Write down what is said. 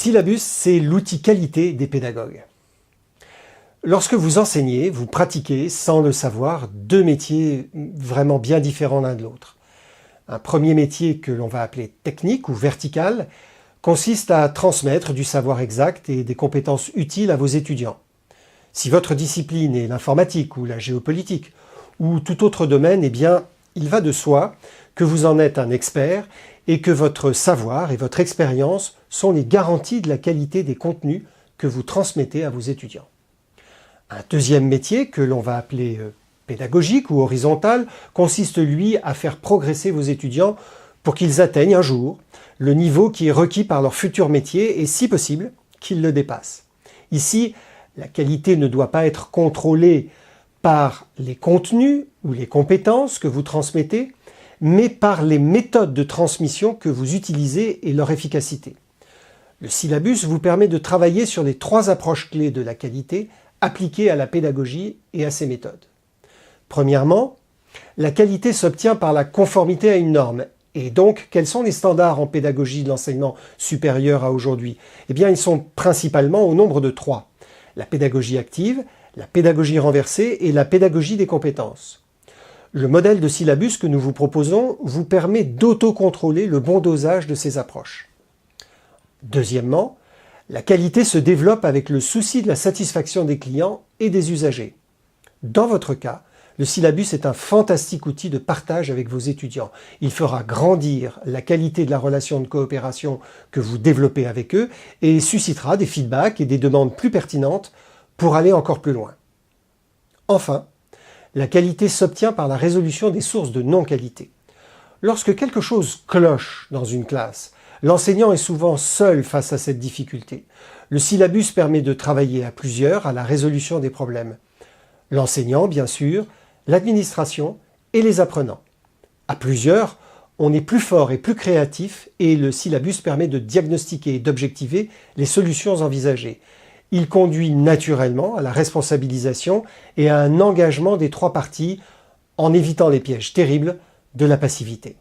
syllabus, c'est l'outil qualité des pédagogues. Lorsque vous enseignez, vous pratiquez, sans le savoir, deux métiers vraiment bien différents l'un de l'autre. Un premier métier que l'on va appeler technique ou vertical consiste à transmettre du savoir exact et des compétences utiles à vos étudiants. Si votre discipline est l'informatique ou la géopolitique ou tout autre domaine, eh bien, il va de soi que vous en êtes un expert et que votre savoir et votre expérience sont les garanties de la qualité des contenus que vous transmettez à vos étudiants. Un deuxième métier, que l'on va appeler pédagogique ou horizontal, consiste lui à faire progresser vos étudiants pour qu'ils atteignent un jour le niveau qui est requis par leur futur métier et, si possible, qu'ils le dépassent. Ici, la qualité ne doit pas être contrôlée par les contenus ou les compétences que vous transmettez, mais par les méthodes de transmission que vous utilisez et leur efficacité. Le syllabus vous permet de travailler sur les trois approches clés de la qualité appliquées à la pédagogie et à ses méthodes. Premièrement, la qualité s'obtient par la conformité à une norme. Et donc, quels sont les standards en pédagogie de l'enseignement supérieur à aujourd'hui? Eh bien, ils sont principalement au nombre de 3. La pédagogie active, la pédagogie renversée et la pédagogie des compétences. Le modèle de syllabus que nous vous proposons vous permet d'autocontrôler le bon dosage de ces approches. Deuxièmement, la qualité se développe avec le souci de la satisfaction des clients et des usagers. Dans votre cas, le syllabus est un fantastique outil de partage avec vos étudiants. Il fera grandir la qualité de la relation de coopération que vous développez avec eux et suscitera des feedbacks et des demandes plus pertinentes pour aller encore plus loin. Enfin, la qualité s'obtient par la résolution des sources de non-qualité. Lorsque quelque chose cloche dans une classe, l'enseignant est souvent seul face à cette difficulté. Le syllabus permet de travailler à plusieurs à la résolution des problèmes. L'enseignant, bien sûr, l'administration et les apprenants. À plusieurs, on est plus fort et plus créatif et le syllabus permet de diagnostiquer et d'objectiver les solutions envisagées. Il conduit naturellement à la responsabilisation et à un engagement des trois parties en évitant les pièges terribles de la passivité.